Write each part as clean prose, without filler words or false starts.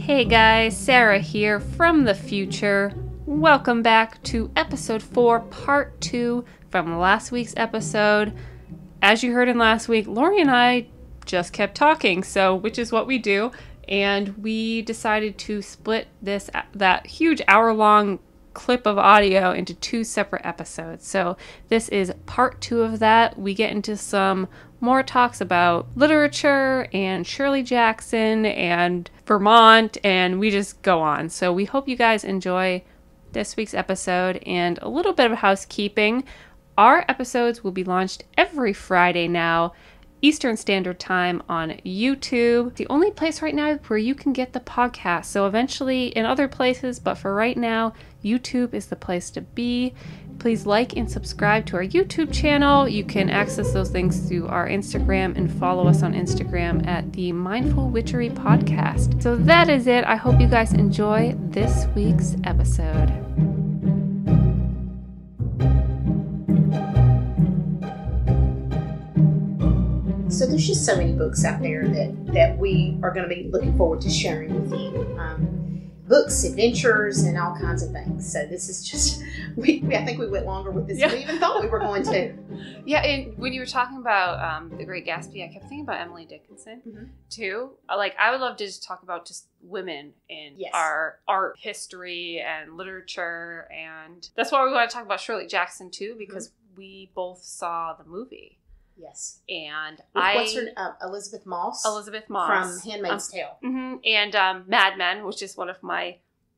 Hey guys, Sarah here from the future. Welcome back to episode 4, part 2 from last week's episode. As you heard in last week, Lori and I just kept talking, which is what we do, and we decided to split that huge hour-long clip of audio into 2 separate episodes. So this is part 2 of that. We get into some more talks about literature and Shirley Jackson and Vermont, and we just go on. So we hope you guys enjoy this week's episode. And a little bit of housekeeping. Our episodes will be launched every Friday now, Eastern Standard Time on YouTube. The only place right now where you can get the podcast. So eventually in other places, but for right now, YouTube is the place to be. Please like and subscribe to our YouTube channel. You can access those things through our Instagram and follow us on Instagram at the Mindful Witchery Podcast. So that is it. I hope you guys enjoy this week's episode. So there's just so many books out there that we are going to be looking forward to sharing with you. Books, adventures, and all kinds of things. So this is just, I think we went longer with this than we even thought we were going to. Yeah, and when you were talking about The Great Gatsby, I kept thinking about Emily Dickinson, too. Like, I would love to just talk about just women in our art history and literature, and that's why we want to talk about Shirley Jackson, too, because we both saw the movie. Yes. And what's her Elizabeth Moss? Elizabeth Moss. From Handmaid's Tale. And Mad Men, which is one of my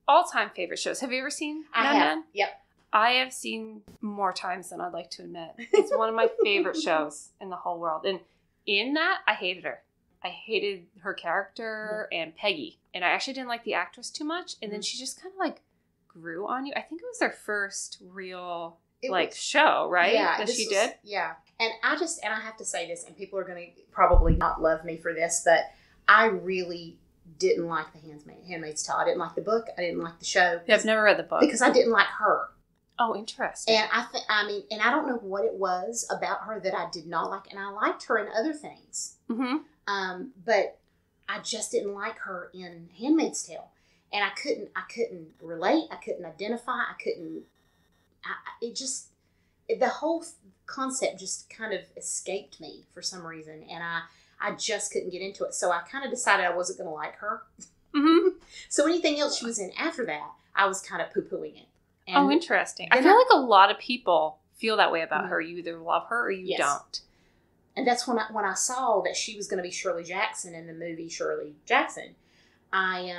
all-time favorite shows. Have you ever seen Mad Men? Yep. I have seen more times than I'd like to admit. It's one of my favorite shows in the whole world. And in that, I hated her. I hated her character and Peggy. And I actually didn't like the actress too much. And then she just kind of like grew on you. I think it was their first real show, right? Yeah. That she did? Yeah. And I have to say this, and people are going to probably not love me for this, but I really didn't like The Handmaid's Tale. I didn't like the book. I didn't like the show. I've never read the book. Because I didn't like her. Oh, interesting. And and I don't know what it was about her that I did not like, and I liked her in other things. But I just didn't like her in Handmaid's Tale. And I couldn't relate. I couldn't identify. The whole concept just kind of escaped me for some reason, and I just couldn't get into it. So I kind of decided I wasn't going to like her. So anything else she was in after that, I was kind of poo-pooing it. And interesting. I feel like a lot of people feel that way about her. You either love her or you don't. And that's when I saw that she was going to be Shirley Jackson in the movie Shirley Jackson. I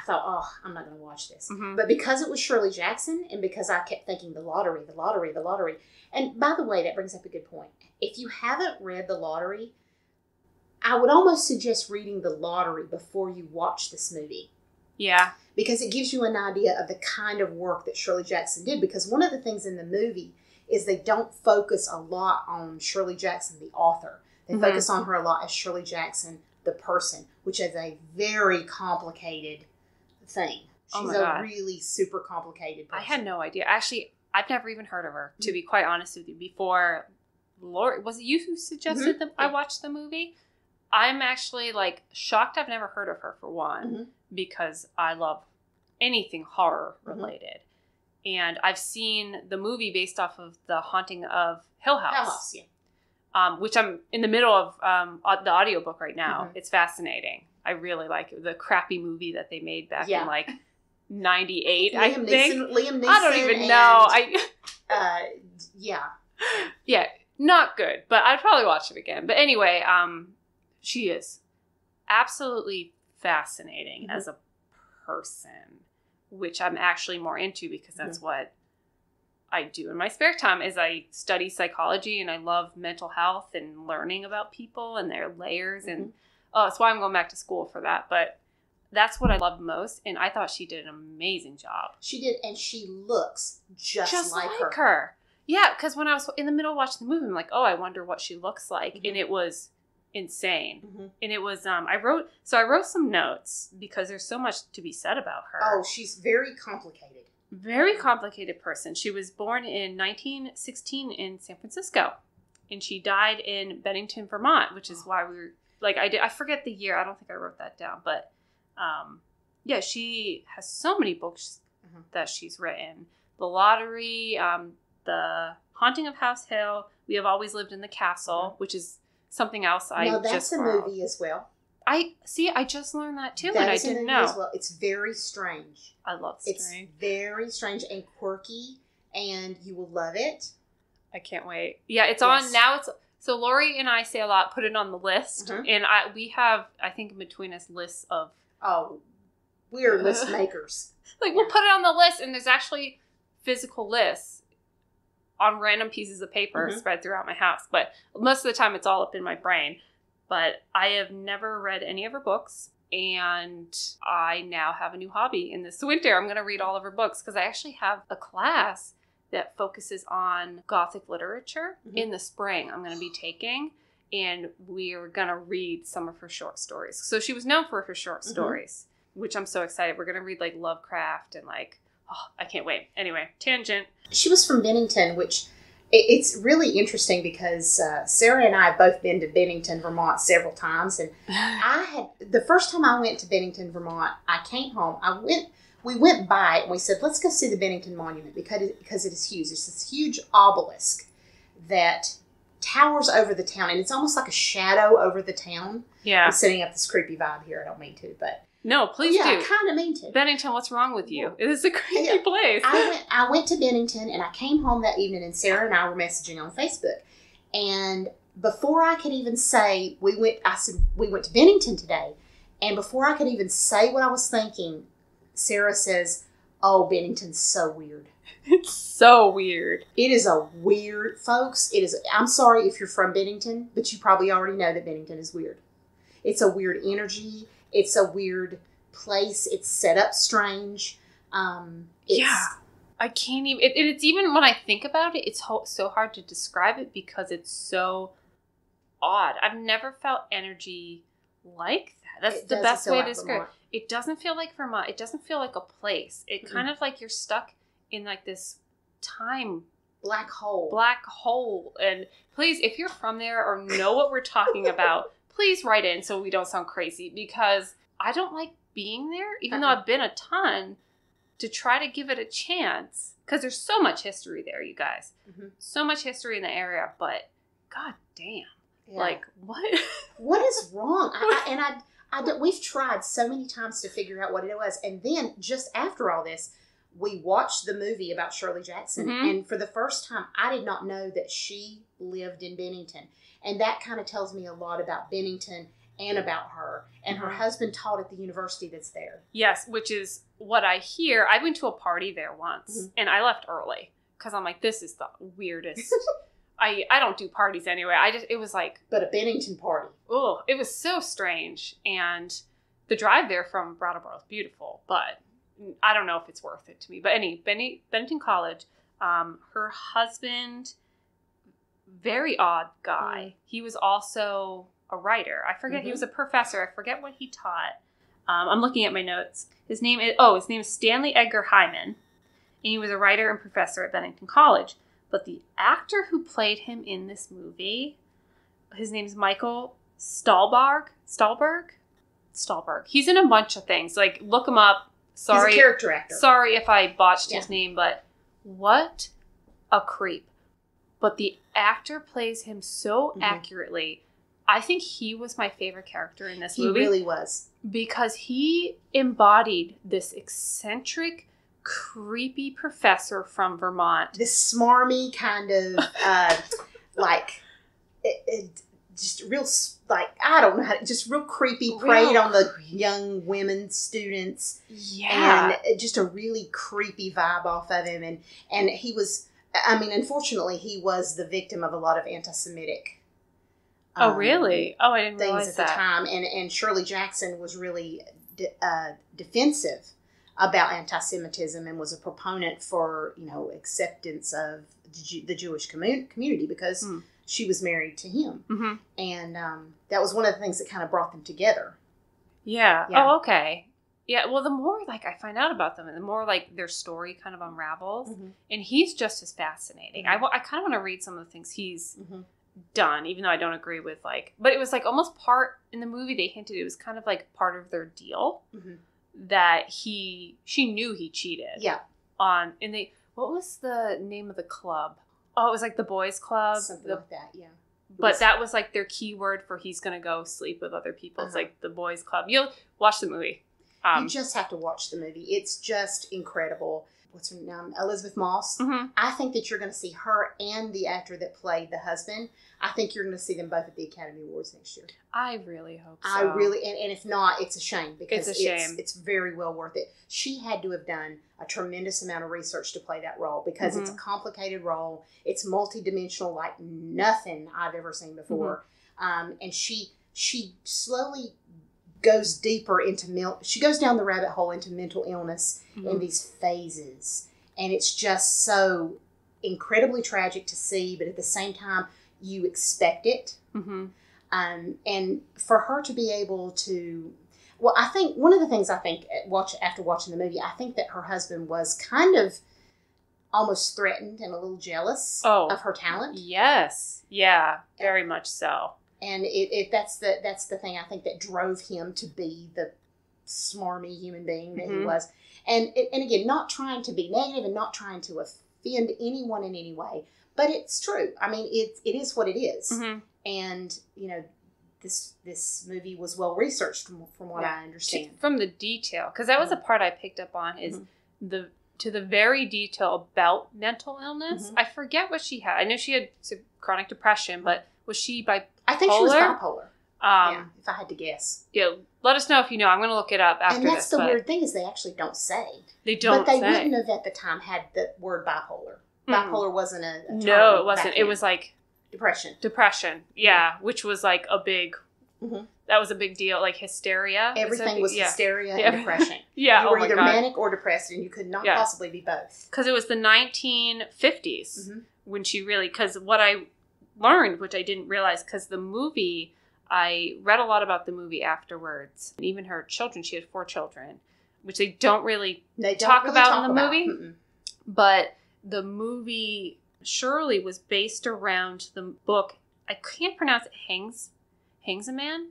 thought, oh, I'm not going to watch this. But because it was Shirley Jackson, and because I kept thinking the lottery. And by the way, that brings up a good point. If you haven't read The Lottery, I would almost suggest reading The Lottery before you watch this movie. Yeah. Because it gives you an idea of the kind of work that Shirley Jackson did. Because one of the things in the movie is they don't focus a lot on Shirley Jackson, the author. They focus on her a lot as Shirley Jackson, the person, which is a very complicated thing. She's a really super complicated person. I had no idea. Actually, I've never even heard of her, to be quite honest with you. Before Lori, was it you who suggested that I watched the movie? I'm actually shocked I've never heard of her, for one, because I love anything horror related. And I've seen the movie based off of The Haunting of Hill House. Which I'm in the middle of the audiobook right now. It's fascinating. I really like it. The crappy movie that they made back in 98, I think. Liam Neeson. I don't even know. Yeah, not good, but I'd probably watch it again. But anyway, she is absolutely fascinating as a person, which I'm actually more into because that's what I do in my spare time. Is I study psychology, and I love mental health and learning about people and their layers, and that's why I'm going back to school for that. But that's what I love most, and I thought she did an amazing job. She did, and she looks just like her. Yeah, because when I was in the middle of watching the movie, I'm like, oh, I wonder what she looks like, and it was insane. And it was I wrote some notes because there's so much to be said about her. Oh, she's very complicated. Very complicated person. She was born in 1916 in San Francisco, and she died in Bennington, Vermont, which is why we were I forget the year. I don't think I wrote that down, but Yeah, she has so many books that she's written. The Lottery, The Haunting of House Hill, We Have Always Lived in the Castle, which is something else I just that's a movie as well. I just learned that too, and I didn't know. As well. It's very strange. I love strange. It's very strange and quirky, and you will love it. I can't wait. Yeah, it's on now. So Lori and I say a lot. Put it on the list, and we have, I think, in between us lists of. Oh, we are list makers. Like we'll put it on the list, and there's actually physical lists on random pieces of paper spread throughout my house. But most of the time, it's all up in my brain. But I have never read any of her books, and I now have a new hobby. In this winter, I'm going to read all of her books because I actually have a class that focuses on Gothic literature in the spring. I'm going to be taking, and we're going to read some of her short stories. So she was known for her short stories, which I'm so excited. We're going to read like Lovecraft and I can't wait. Anyway, tangent. She was from Bennington, which it's really interesting because Sarah and I have both been to Bennington, Vermont several times. And the first time I went to Bennington, Vermont, I came home. We went by it and we said, let's go see the Bennington Monument because it is huge. It's this huge obelisk that towers over the town, and it's almost like a shadow over the town. Yeah. I'm setting up this creepy vibe here. I don't mean to, but... No, please do. I kind of mean to. Bennington, what's wrong with you? It is a creepy place. I went to Bennington, and I came home that evening, and Sarah and I were messaging on Facebook. And before I could even say, I said, we went to Bennington today. And before I could even say what I was thinking, Sarah says, oh, Bennington's so weird. It's so weird. It is a weird, folks. I'm sorry if you're from Bennington, but you probably already know that Bennington is weird. It's a weird energy. It's a weird place. It's set up strange. I can't even... It's even when I think about it, it's so hard to describe it because it's so odd. I've never felt energy like that. That's the best way to describe it. It doesn't feel like Vermont. It doesn't feel like a place. It kind of like you're stuck in like this time... Black hole. And please, if you're from there or know what we're talking about... Please write in so we don't sound crazy, because I don't like being there, even though I've been a ton, to try to give it a chance. Because there's so much history there, you guys. So much history in the area, but god damn. Yeah. Like, what? What is wrong? We've tried so many times to figure out what it was. And then, just after all this, we watched the movie about Shirley Jackson. And for the first time, I did not know that she lived in Bennington. And that kind of tells me a lot about Bennington and about her. And her husband taught at the university that's there. Yes, which is what I hear. I went to a party there once, and I left early. Because I'm like, this is the weirdest. I don't do parties anyway. It was like... But a Bennington party. Oh, it was so strange. And the drive there from Brattleboro is beautiful. But I don't know if it's worth it to me. But Bennington College, her husband... Very odd guy. He was also a writer. I forget. He was a professor. I forget what he taught. I'm looking at my notes. His name is Stanley Edgar Hyman, and he was a writer and professor at Bennington College. But the actor who played him in this movie, his name's Michael Stahlberg. He's in a bunch of things. Like, look him up. Sorry, he's a character actor. Sorry if I botched his name, but what a creep. But the actor plays him so accurately. I think he was my favorite character in this movie. He really was. Because he embodied this eccentric, creepy professor from Vermont. This smarmy kind of, just real, I don't know how to, just real creepy, preyed on the young women students. Yeah. And just a really creepy vibe off of him. And he was... unfortunately, he was the victim of a lot of anti-Semitic. Oh, really? Oh, I didn't realize things at the time, and Shirley Jackson was really defensive about anti-Semitism and was a proponent for acceptance of the Jewish community because she was married to him, and that was one of the things that kind of brought them together. Yeah. Oh, okay. Yeah, well, the more, I find out about them, and the more, their story kind of unravels, and he's just as fascinating. I kind of want to read some of the things he's done, even though I don't agree with, but it was, almost part, in the movie, they hinted it was kind of, part of their deal, that she knew he cheated. Yeah. What was the name of the club? Oh, it was like the boys' club. Something like that, yeah. But that was like their key word for he's going to go sleep with other people. It's like the boys' club. You'll watch the movie. You just have to watch the movie. It's just incredible. What's her name? Elizabeth Moss. Mm-hmm. I think that you're going to see her and the actor that played the husband. I think you're going to see them both at the Academy Awards next year. I really hope so. I really, and if not, it's a shame because it's a shame. It's very well worth it. She had to have done a tremendous amount of research to play that role because it's a complicated role. It's multidimensional like nothing I've ever seen before. And she slowly goes deeper into she goes down the rabbit hole into mental illness in these phases, and it's just so incredibly tragic to see, but at the same time you expect it. And for her to be able to, well, I think one of the things after watching the movie, I think that her husband was kind of almost threatened and a little jealous of her talent. Yes, yeah, very much so. And if that's the thing I think that drove him to be the smarmy human being that he was. And again, not trying to be negative and not trying to offend anyone in any way, but it's true. I mean, it is what it is. And, you know, this movie was well researched from what I understand. From the detail, because that was the part I picked up on is to the very detail about mental illness. I forget what she had. I know she had chronic depression, but was she bipolar? I think she was bipolar. If I had to guess. Yeah, let us know if you know. I'm going to look it up after this. And that's the weird thing is they actually don't say. They don't say. But they wouldn't have at the time had the word bipolar. Bipolar wasn't a term. No, it wasn't. It was like... Depression. Yeah, which was like a big... That was a big deal. Like hysteria. Everything was hysteria and depression. You were either manic or depressed, and you could not possibly be both. Because it was the 1950s when she really... Because what I learned, which I didn't realize, because the movie... I read a lot about the movie afterwards. And even her children, she had 4 children, which they don't really talk about in the movie. But the movie Shirley was based around the book. I can't pronounce it. Hangsaman?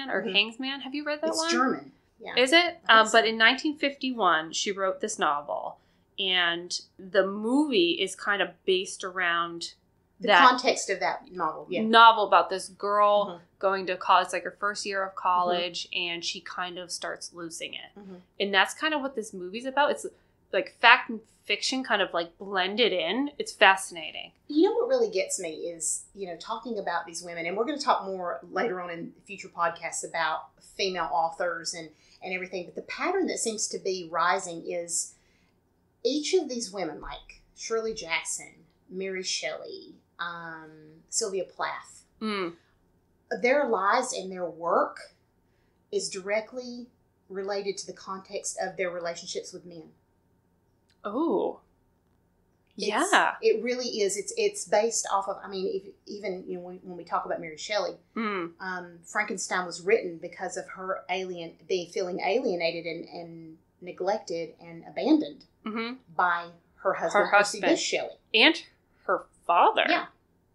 Or Hangsman? Have you read that one? It's German. Yeah. Is it? But in 1951, she wrote this novel. And the movie is kind of based around... The context of that novel, novel about this girl going to college, like her first year of college, and she kind of starts losing it. And that's kind of what this movie's about. It's like fact and fiction kind of like blended in. It's fascinating. You know what really gets me is, you know, talking about these women, and we're going to talk more later on in future podcasts about female authors and everything, but the pattern that seems to be rising is each of these women, like Shirley Jackson, Mary Shelley, Sylvia Plath. Their lives and their work is directly related to the context of their relationships with men. Oh, yeah. It really is. It's based off of, I mean, even you know, when we talk about Mary Shelley, Frankenstein was written because of her feeling alienated and neglected and abandoned by her husband, Percy Bysshe Shelley. And her father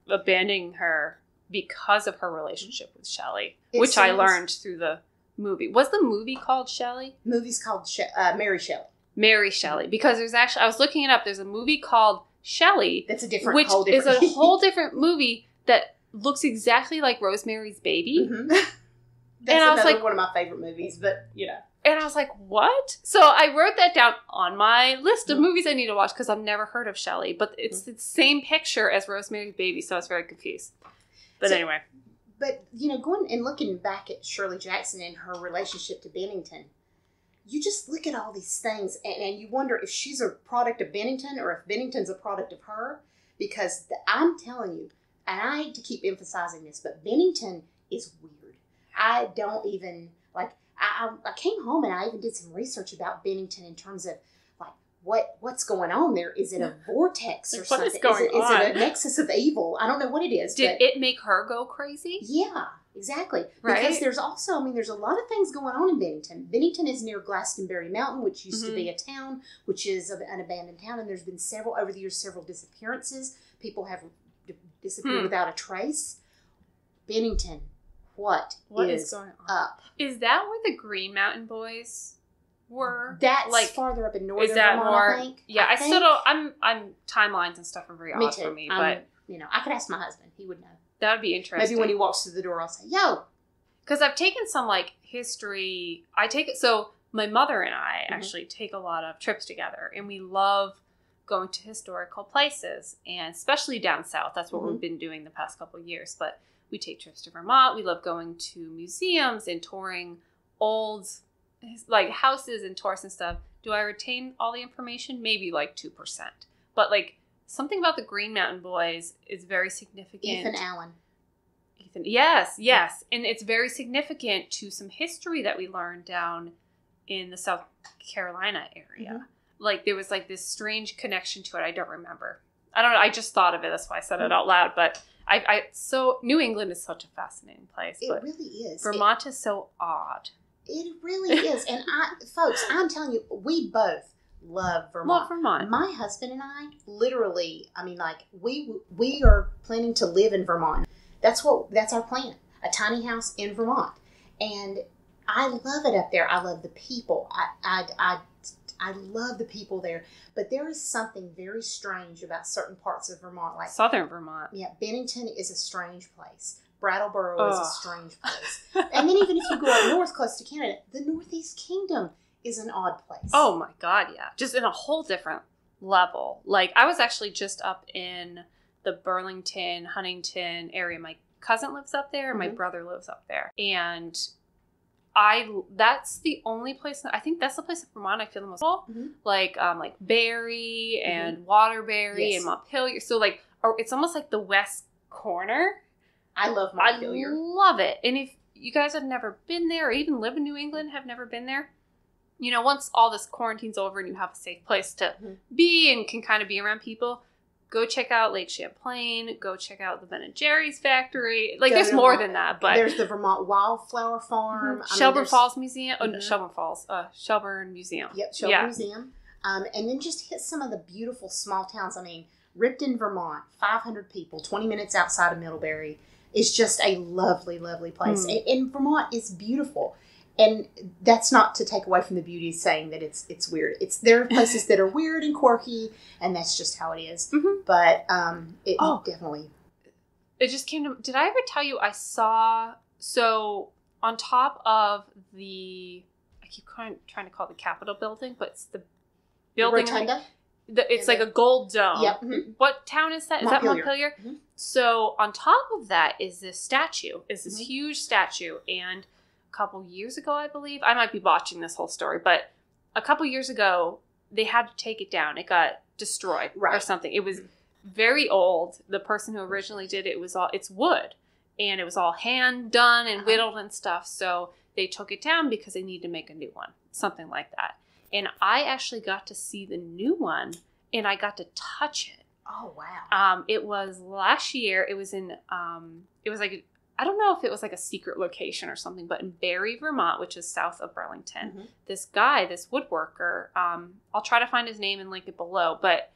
abandoning her because of her relationship with Shelley, which I learned through the movie. Was the movie called Shelley? Movie's called Mary Shelley. Mary Shelley. Because there's actually, I was looking it up, there's a movie called Shelley. That's a whole different is a whole different movie that looks exactly like Rosemary's Baby. That's one of my favorite movies, but you know. And I was like, what? So I wrote that down on my list of movies I need to watch because I've never heard of Shelley. But it's the same picture as Rosemary's Baby, so I was very confused. But anyway. But, you know, going and looking back at Shirley Jackson and her relationship to Bennington, you just look at all these things and you wonder if she's a product of Bennington or if Bennington's a product of her. Because I'm telling you, and I hate to keep emphasizing this, but Bennington is weird. I don't even, like... I came home and I even did some research about Bennington in terms of like what's going on there. Is it a vortex or something? What is going on? Is it a nexus of evil? I don't know what it is. Did it make her go crazy? Yeah, exactly. Right. Because there's also, I mean, there's a lot of things going on in Bennington. Bennington is near Glastonbury Mountain, which used to be a town, which is an abandoned town, and there's been over the years, several disappearances. People have disappeared without a trace. Bennington, what is going on? up. Is that where the Green Mountain Boys were? That's like farther up in northern is that Vermont, more? I think. Yeah, I still don't. I'm timelines and stuff are very Me odd too. for me, but I could ask my husband; he would know. that would be interesting. Maybe when he walks through the door, I'll say, "Yo," because I've taken some like history. I take it so. My mother and I actually take a lot of trips together, and we love going to historical places, and especially down south. That's what we've been doing the past couple of years. But we take trips to Vermont. We love going to museums and touring old like houses and tours and stuff. Do I retain all the information? Maybe like 2%. But like something about the Green Mountain Boys is very significant. Ethan Allen. Yes. And it's very significant to some history that we learned down in the South Carolina area. Like there was like this strange connection to it. I don't remember. I don't know. I just thought of it. That's why I said it out loud. But so New England is such a fascinating place. It really is. Vermont is so odd. It really is. And folks, I'm telling you, we both love Vermont. Love Vermont. My husband and I literally, we are planning to live in Vermont. That's our plan. A tiny house in Vermont. And I love it up there. I love the people. I love the people there. But there is something very strange about certain parts of Vermont. Like Southern Vermont. Yeah, Bennington is a strange place. Brattleboro is a strange place. And then even if you go up north close to Canada, the Northeast Kingdom is an odd place. Oh my God, yeah. Just in a whole different level. Like I was actually just up in the Burlington, Huntington area. My cousin lives up there. My brother lives up there. And that's the only place, I think that's the place in Vermont I feel the most like Barrie and Waterbury and Montpelier. So like, it's almost like the west corner. I love Montpelier. I love it. And if you guys have never been there or even live in New England, have never been there, you know, once all this quarantine's over and you have a safe place to be and can kind of be around people, go check out Lake Champlain. Go check out the Ben & Jerry's factory. Like, there's more than that, but there's the Vermont Wildflower Farm. Shelburne Falls Museum. Oh, no, Shelburne Falls. Shelburne Museum. Yep, Shelburne Museum. And then just hit some of the beautiful small towns. I mean, Ripton, Vermont, 500 people, 20 minutes outside of Middlebury. It's just a lovely, lovely place. And Vermont is beautiful. And that's not to take away from the beauty of saying that it's weird. There are places that are weird and quirky, and that's just how it is. But it definitely. It just came to. Did I ever tell you I saw? So on top of I keep trying to call it the Capitol building, but it's the building. The rotunda? It's like a gold dome. Yep. What town is that? Is that Montpelier? So on top of that is this statue. Is this huge statue, and couple years ago, I believe. I might be botching this whole story, but a couple years ago, they had to take it down. It got destroyed or something. It was very old. The person who originally did it, it's wood, and it was all hand done and whittled and stuff. So they took it down because they needed to make a new one, something like that. And I actually got to see the new one, and I got to touch it. Oh, wow. It was last year. It was in, it was like, I don't know if it was like a secret location or something, but in Barrie, Vermont, which is south of Burlington, this guy, this woodworker, I'll try to find his name and link it below, but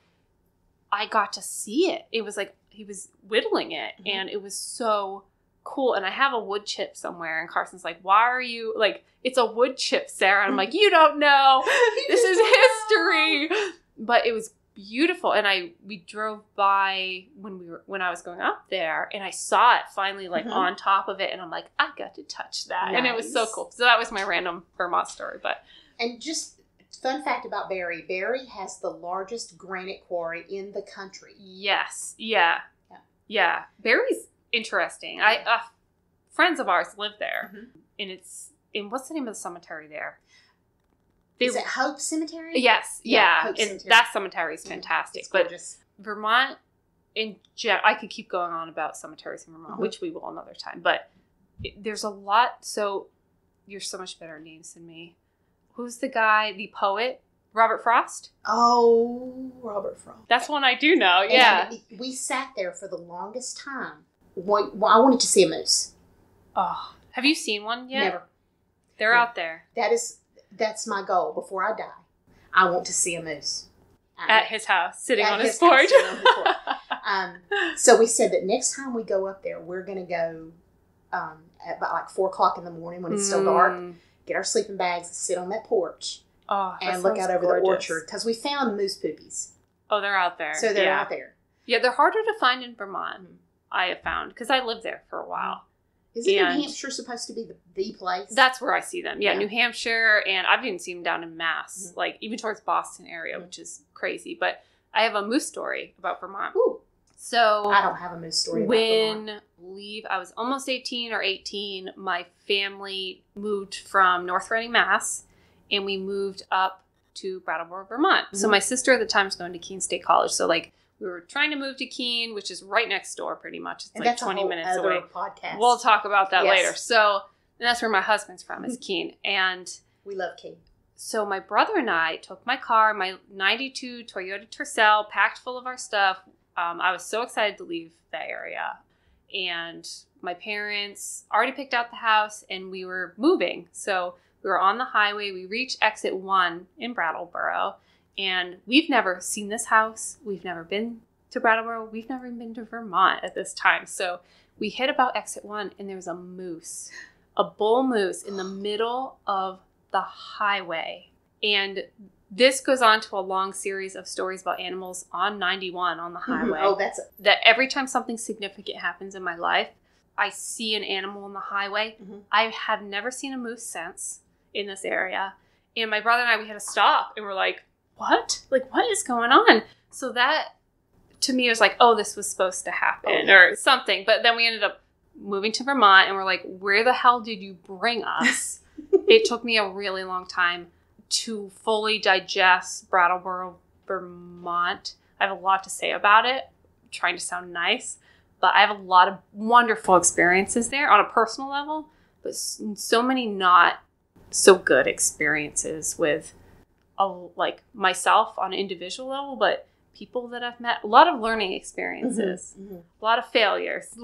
I got to see it. It was like, he was whittling it, and it was so cool. And I have a wood chip somewhere, and Carson's like, why are you, like, it's a wood chip, Sarah. And I'm like, you don't know. This is history. But it was beautiful. And we drove by when I was going up there, and I saw it finally like on top of it, and I'm like, I got to touch that. Nice. And it was so cool. So that was my random Vermont story. But and just fun fact about Barrie has the largest granite quarry in the country. Yes. Yeah. Barrie's interesting. Friends of ours live there, and what's the name of the cemetery there? Is it Hope Cemetery? Yes, yeah. Hope And that cemetery is fantastic. But Vermont, I could keep going on about cemeteries in Vermont, which we will another time. But there's a lot. So you're so much better at names than me. Who's the guy, the poet? Robert Frost? Oh, Robert Frost. That's one I do know, yeah. And we sat there for the longest time. Well, I wanted to see a moose. Oh, have you seen one yet? Never. They're out there. That's my goal. Before I die, I want to see a moose. At his house, sitting on his porch. So we said that next time we go up there, we're going to go at about like 4 o'clock in the morning when it's still dark. Get our sleeping bags, sit on that porch, and look out over the orchard. Because we found moose poopies. Oh, they're out there. So they're out there. Yeah, they're harder to find in Vermont, I have found, because I lived there for a while. Isn't New Hampshire supposed to be the place? That's where I see them. Yeah, New Hampshire, and I've even seen them down in Mass, like even towards Boston area, which is crazy. But I have a moose story about Vermont. Ooh. So I don't have a moose story about Vermont. I was almost 18 or 18, my family moved from North Reading, Mass, and we moved up to Brattleboro, Vermont. So my sister at the time was going to Keene State College. So like, we were trying to move to Keene, which is right next door pretty much. It's like 20 minutes away. Podcast. We'll talk about that later. So, and that's where my husband's from, is Keene. And we love Keene. So my brother and I took my car, my 92 Toyota Tercel, packed full of our stuff. I was so excited to leave that area. And my parents already picked out the house and we were moving. So we were on the highway. We reached exit 1 in Brattleboro. And we've never seen this house. We've never been to Brattleboro. We've never even been to Vermont at this time. So we hit about exit 1 and there was a moose, a bull moose in the middle of the highway. And this goes on to a long series of stories about animals on 91 on the highway. That every time something significant happens in my life, I see an animal on the highway. I have never seen a moose since in this area. And my brother and I, we had to stop and we're like, what? Like, what is going on? So that, to me, was like, oh, this was supposed to happen or something. But then we ended up moving to Vermont and we're like, where the hell did you bring us? It took me a really long time to fully digest Brattleboro, Vermont. I have a lot to say about it. I'm trying to sound nice. But I have a lot of wonderful experiences there on a personal level. But so many not so good experiences with like myself on an individual level, but people that I've met, a lot of learning experiences, a lot of failures, a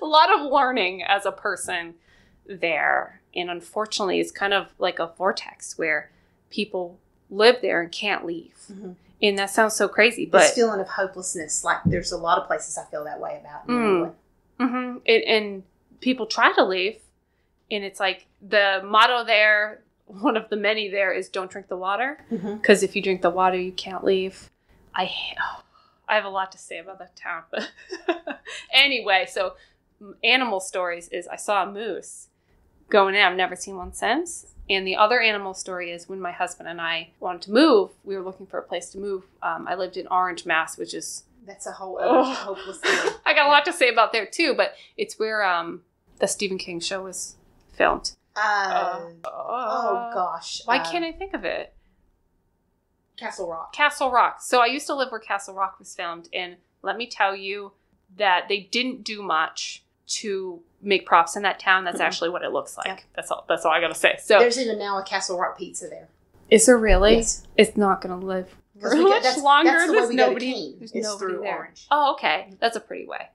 lot of learning as a person there. And unfortunately, it's kind of like a vortex where people live there and can't leave. And that sounds so crazy, but this feeling of hopelessness, like there's a lot of places I feel that way about. And people try to leave, and it's like the motto there, one of the many there, is don't drink the water, because if you drink the water, you can't leave. I have a lot to say about that town, but anyway, so animal stories is I saw a moose going in. I've never seen one since. And the other animal story is when my husband and I wanted to move, we were looking for a place to move. I lived in Orange, Mass, which is... That's a whole other hopeless thing. I got a lot to say about there, too, but it's where the Stephen King show was filmed. Oh, gosh. Why can't I think of it? Castle Rock. Castle Rock. So I used to live where Castle Rock was filmed, and let me tell you that they didn't do much to make props in that town. That's actually what it looks like. Yeah. That's all I gotta say. So there's even now a Castle Rock pizza there. Is there really? Yes. It's not gonna live very much longer. That's the there's way we nobody. Go to Keene. There's it's nobody through there. Orange. Oh, okay. That's a pretty way.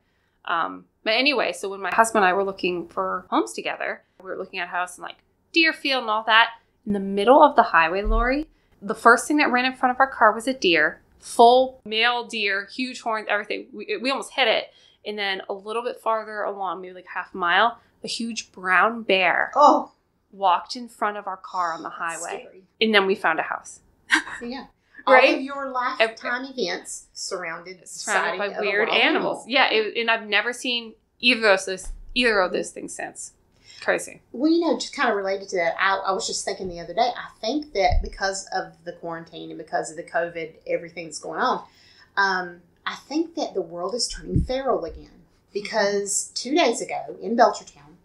But anyway, so when my husband and I were looking for homes together, we were looking at a house in like Deerfield and all that. In the middle of the highway, Lori, the first thing that ran in front of our car was a deer, full male deer, huge horns, everything. We almost hit it. And then a little bit farther along, maybe like half a mile, a huge brown bear walked in front of our car on the highway. Scary. And then we found a house. Yeah. Right? All of your lifetime events surrounded by weird animals. Yeah, and I've never seen either of those things since. Crazy. Well, just kind of related to that, I was just thinking the other day, I think that because of the quarantine and because of the COVID, everything that's going on, I think that the world is turning feral again. Because 2 days ago in Belchertown,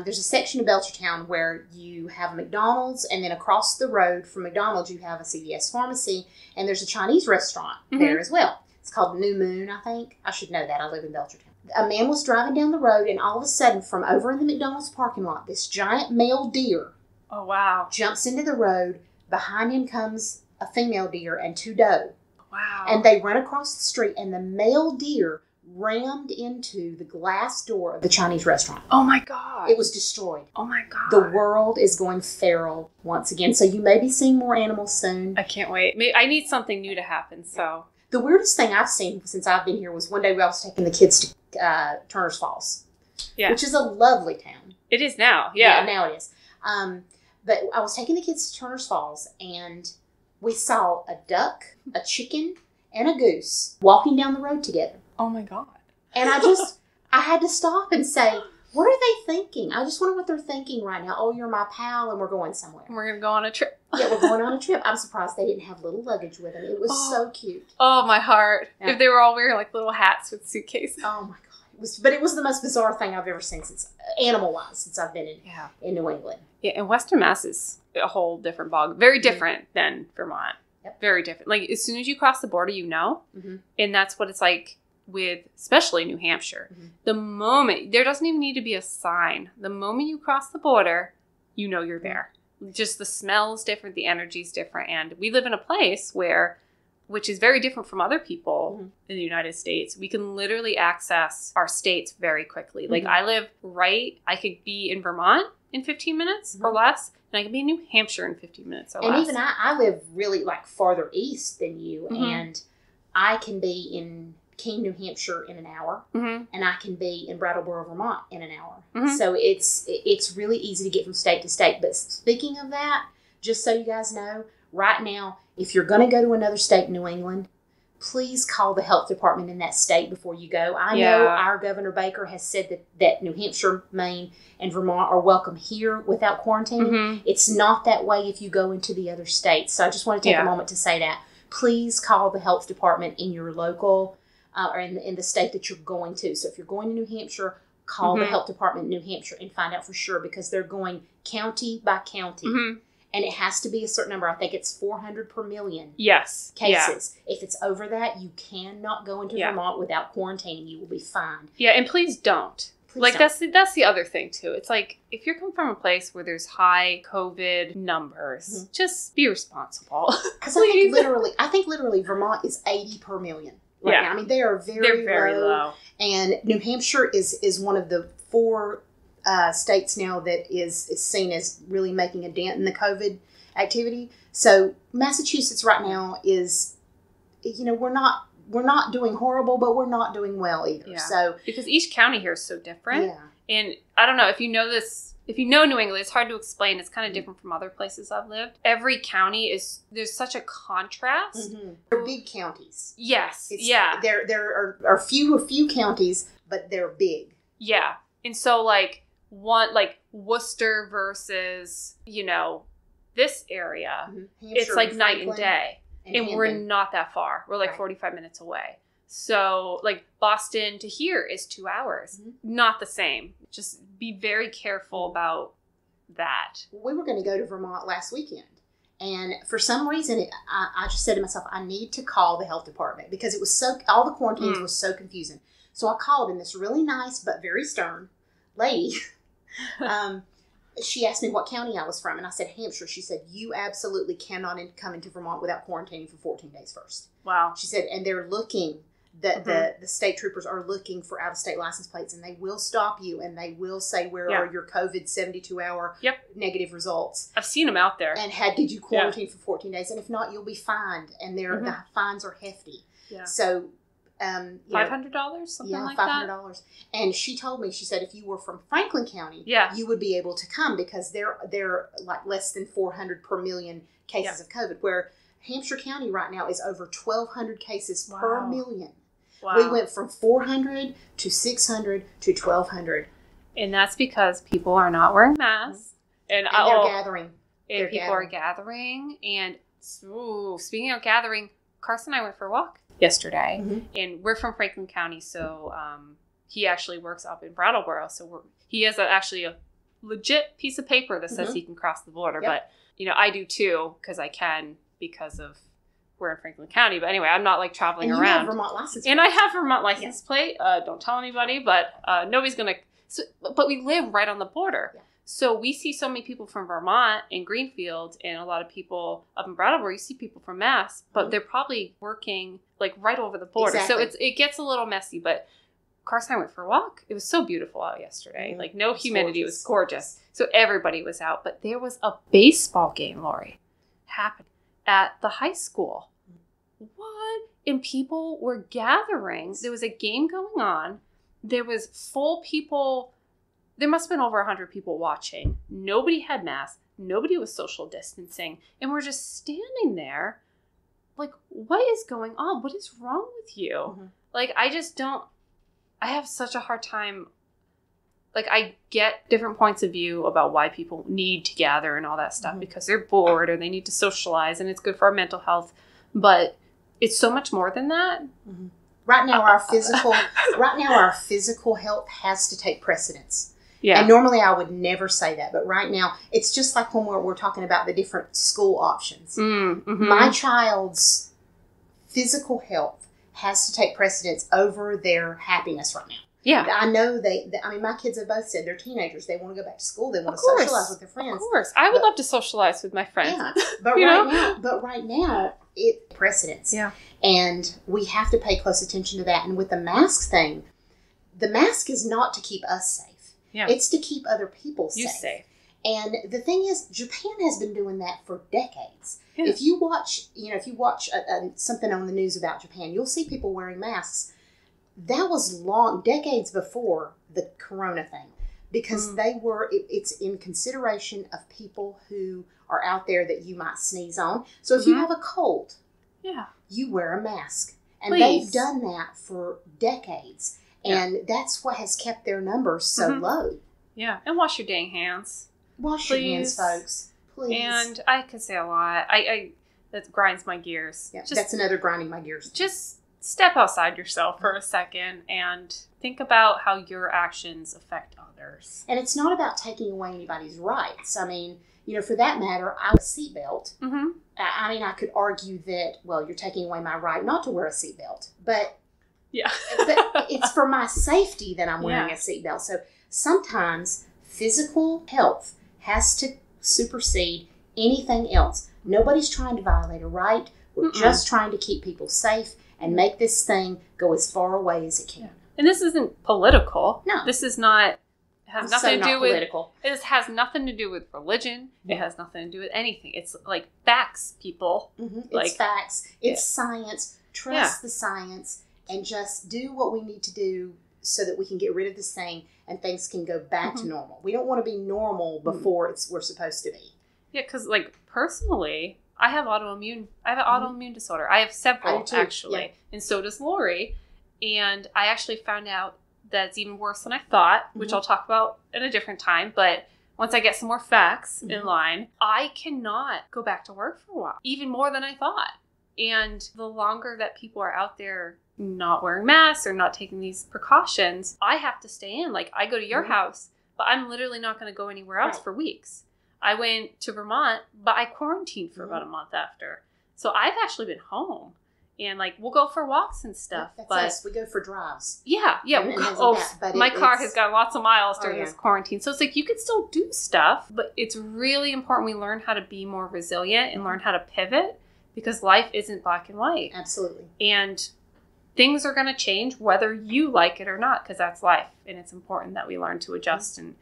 there's a section of Belchertown where you have a McDonald's, and then across the road from McDonald's, you have a CVS pharmacy, and there's a Chinese restaurant there as well. It's called New Moon, I think. I should know that. I live in Belchertown. A man was driving down the road, and all of a sudden, from over in the McDonald's parking lot, this giant male deer jumps into the road. Behind him comes a female deer and 2 doe. Wow. And they run across the street, and the male deer rammed into the glass door of the Chinese restaurant. Oh, my God. It was destroyed. Oh, my God. The world is going feral once again. So you may be seeing more animals soon. I can't wait. I need something new to happen, so... The weirdest thing I've seen since I've been here was one day I was taking the kids to Turner's Falls. which is a lovely town. It is now. Yeah. Now it is. But I was taking the kids to Turner's Falls, and we saw a duck, a chicken, and a goose walking down the road together. Oh, my God. And I had to stop and say, what are they thinking? I just wonder what they're thinking right now. Oh, you're my pal, and we're going somewhere. And we're going to go on a trip. Yeah, we're going on a trip. I'm surprised they didn't have little luggage with them. It was so cute. Oh, my heart. Yeah. If they were all wearing, like, little hats with suitcases. Oh, my God. But it was the most bizarre thing I've ever seen animal-wise, since I've been in New England. Yeah, and Western Mass is a whole different bog. Very different than Vermont. Yep. Very different. Like, as soon as you cross the border, you know. Mm-hmm. And that's what it's like with, especially New Hampshire. Mm-hmm. The moment, there doesn't even need to be a sign. The moment you cross the border, you know you're there. Just the smell is different, the energy is different. And we live in a place which is very different from other people in the United States. We can literally access our states very quickly. Like, I could be in Vermont in 15 minutes or less, and I could be in New Hampshire in 15 minutes or less. And even I live really, like, farther east than you, and I can be in Keene, New Hampshire in an hour, and I can be in Brattleboro, Vermont in an hour. So it's really easy to get from state to state. But speaking of that, just so you guys know, right now, if you're going to go to another state in New England, please call the health department in that state before you go. I know our Governor Baker has said that New Hampshire, Maine, and Vermont are welcome here without quarantining. It's not that way if you go into the other states. So I just want to take a moment to say that. Please call the health department in your local or in the state that you're going to. So if you're going to New Hampshire, call the health department in New Hampshire and find out for sure, because they're going county by county. And it has to be a certain number. I think it's 400 per million cases. Yeah. If it's over that, you cannot go into Vermont without quarantining. You will be fined. Yeah, and please don't. That's the other thing, too. It's like, if you're coming from a place where there's high COVID numbers, just be responsible. Because I think literally Vermont is 80 per million. Right now. I mean, they are very low. And New Hampshire is one of the 4 states now that is seen as really making a dent in the COVID activity. So Massachusetts right now is, we're not doing horrible, but we're not doing well either. Yeah. So because each county here is so different. Yeah. And I don't know if you know this. If you know New England, it's hard to explain. It's kind of different from other places I've lived. Every county there's such a contrast. They're big counties. Yes. There are few counties, but they're big. Yeah. And so like Worcester versus, this area, it's like night and day. And we're not that far. We're like 45 minutes away. So, like, Boston to here is 2 hours. Not the same. Just be very careful about that. We were going to go to Vermont last weekend. And for some reason, I just said to myself, I need to call the health department because it was all the quarantines was so confusing. So I called, and this really nice but very stern lady, she asked me what county I was from, and I said Hampshire. She said, you absolutely cannot come into Vermont without quarantining for 14 days first. Wow. She said, and they're looking, the state troopers are looking for out-of-state license plates, and they will stop you, and they will say, where are your COVID 72-hour negative results? I've seen them out there. And did you quarantine for 14 days? And if not, you'll be fined, and the fines are hefty. Yeah. So... $500, something like that? $500. And she told me, she said, if you were from Franklin County, you would be able to come because they're like less than 400 per million cases of COVID, where Hampshire County right now is over 1,200 cases per million. Wow. We went from 400 to 600 to 1,200. And that's because people are not wearing masks. And they're gathering. And people are gathering. And speaking of gathering, Carson and I went for a walk yesterday, and we're from Franklin County, so he actually works up in Brattleboro, so he has actually a legit piece of paper that says he can cross the border, but I do too, because I can, because of we're in Franklin County, but anyway, I'm not like traveling around. And you have Vermont license plate. And I have Vermont license plate, don't tell anybody, but nobody's gonna, but we live right on the border. Yeah. So we see so many people from Vermont and Greenfield, and a lot of people up in Brattleboro. You see people from Mass, but they're probably working like right over the border. Exactly. So it gets a little messy. But Carson and I went for a walk. It was so beautiful out yesterday. Like no humidity. It was gorgeous. So everybody was out. But there was a baseball game, Lori, happening at the high school. What? And people were gathering. There was a game going on. there was full people. There must have been over 100 people watching. Nobody had masks. Nobody was social distancing. And we're just standing there like, what is going on? What is wrong with you? Mm-hmm. Like, I have such a hard time. Like, I get different points of view about why people need to gather and all that stuff, mm-hmm. because they're bored or they need to socialize and it's good for our mental health. But it's so much more than that. Mm-hmm. Right now, our physical health has to take precedence. Yeah. And normally I would never say that, but right now it's just like when we're talking about the different school options. Mm-hmm. My child's physical health has to take precedence over their happiness right now. Yeah. I know my kids have both said they're teenagers. They want to go back to school. They want to socialize with their friends. Of course. I would love to socialize with my friends. Yeah. But right now, it precedence. Yeah. And we have to pay close attention to that. And with the mask thing, the mask is not to keep us safe. Yeah. It's to keep other people safe. You safe. And the thing is, Japan has been doing that for decades. Yeah. If you watch something on the news about Japan, you'll see people wearing masks. That was decades before the corona thing, because it's in consideration of people who are out there that you might sneeze on. So if you have a cold, you wear a mask. And they've done that for decades. And that's what has kept their numbers so low. Yeah. And wash your dang hands. Wash your hands, folks. Please. And I could say a lot. That grinds my gears. Yeah, that's another grinding my gears. Just step outside yourself for a second and think about how your actions affect others. And it's not about taking away anybody's rights. I mean, for that matter, I have a seatbelt. Mm-hmm. I mean, I could argue that, well, you're taking away my right not to wear a seatbelt. But it's for my safety that I'm wearing a seatbelt. So sometimes physical health has to supersede anything else. Nobody's trying to violate a right. We're just trying to keep people safe and make this thing go as far away as it can. And this isn't political. No. This is not... has nothing to do with political. It has nothing to do with religion. It has nothing to do with anything. It's like facts, people. Mm-hmm. It's facts. It's science. Trust the science. And just do what we need to do so that we can get rid of this thing and things can go back to normal. We don't want to be normal before we're supposed to be. Yeah, because personally, I have an autoimmune disorder. I have several, actually. Yeah. And so does Lori. And I actually found out that it's even worse than I thought, which I'll talk about at a different time. But once I get some more facts in line, I cannot go back to work for a while, even more than I thought. And the longer that people are out there not wearing masks or not taking these precautions, I have to stay in. Like, I go to your house, but I'm literally not going to go anywhere else for weeks. I went to Vermont, but I quarantined for about a month after. So I've actually been home. And, we'll go for walks and stuff. That's us. We go for drives. Yeah. My car has got lots of miles during this quarantine. So it's you can still do stuff, but it's really important we learn how to be more resilient and learn how to pivot, because life isn't black and white. Absolutely. And things are going to change whether you like it or not, because that's life. And it's important that we learn to adjust and,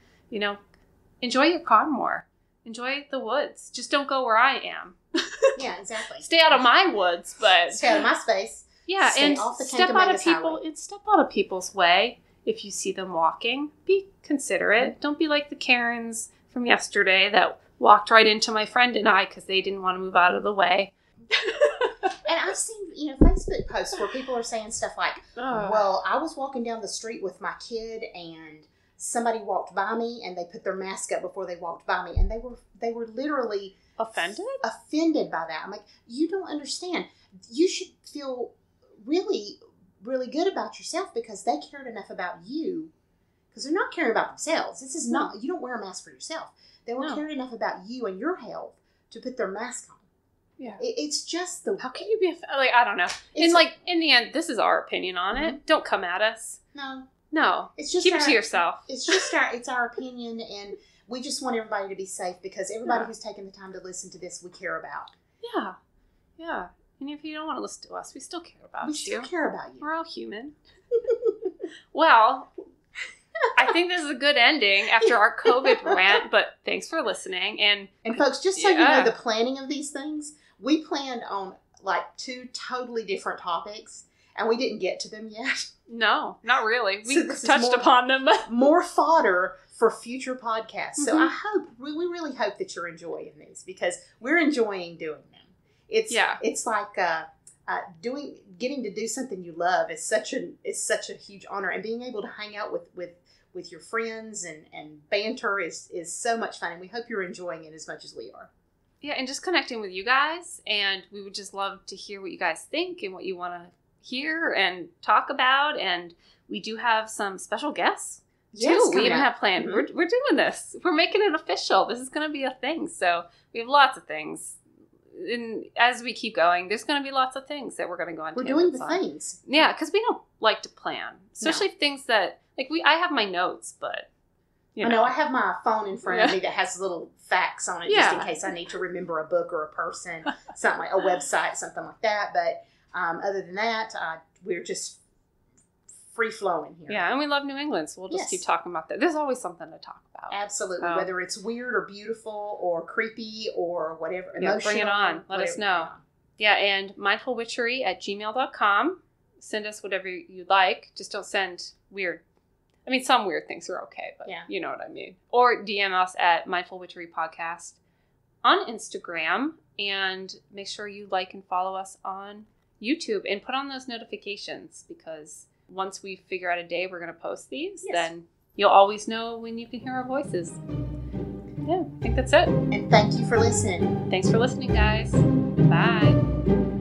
enjoy your car more. Enjoy the woods. Just don't go where I am. Yeah, exactly. Stay out of my woods, but stay out of my space. Yeah, and step out of people's way. If you see them walking, be considerate. Don't be like the Karens from yesterday that walked right into my friend and I because they didn't want to move out of the way. And I've seen, Facebook posts where people are saying stuff like, well, I was walking down the street with my kid and somebody walked by me and they put their mask up before they walked by me, and they were literally offended by that. I'm like, you don't understand. You should feel really, really good about yourself because they cared enough about you, because they're not caring about themselves. This is not, you don't wear a mask for yourself. They were caring enough about you and your health to put their mask on. Yeah. It's just the... How can you be... I don't know. In the end, this is our opinion on it. Don't come at us. No. It's just keep it to yourself. It's our opinion, and we just want everybody to be safe because everybody who's taken the time to listen to this, we care about. Yeah. Yeah. And if you don't want to listen to us, we still care about you. We still care about you. We're all human. Well, I think this is a good ending after our COVID rant, but thanks for listening. And folks, just so you know the planning of these things, we planned on 2 totally different topics, and we didn't get to them yet. No, not really. We So touched upon them. More fodder for future podcasts. So we really hope that you're enjoying these, because we're enjoying doing them. It's like getting to do something you love is such a huge honor, and being able to hang out with your friends and banter is so much fun, and we hope you're enjoying it as much as we are. Yeah, and just connecting with you guys, and we would just love to hear what you guys think and what you want to hear and talk about, and we do have some special guests too. We even have planned. Mm-hmm. We're doing this. We're making it official. This is going to be a thing. So we have lots of things. And as we keep going, there's going to be lots of things that we're going to go on. We're doing the things. Yeah, because we don't like to plan, especially things that I have my notes, but I know I have my phone in front of me that has little facts on it, just in case I need to remember a book or a person, something like a website, something like that. But other than that, we're just free flowing here. Yeah, and we love New England, so we'll just keep talking about that. There's always something to talk about. Absolutely, whether it's weird or beautiful or creepy or whatever. Yeah, bring it on. Let us know. Yeah, and mindfulwitchery@gmail.com. Send us whatever you'd like. Just don't send weird. I mean, some weird things are okay, but you know what I mean. Or DM us at Mindful Witchery Podcast on Instagram, and make sure you like and follow us on YouTube, and put on those notifications, because once we figure out a day we're going to post these, then you'll always know when you can hear our voices. Yeah, I think that's it. And thank you for listening. Thanks for listening, guys. Bye.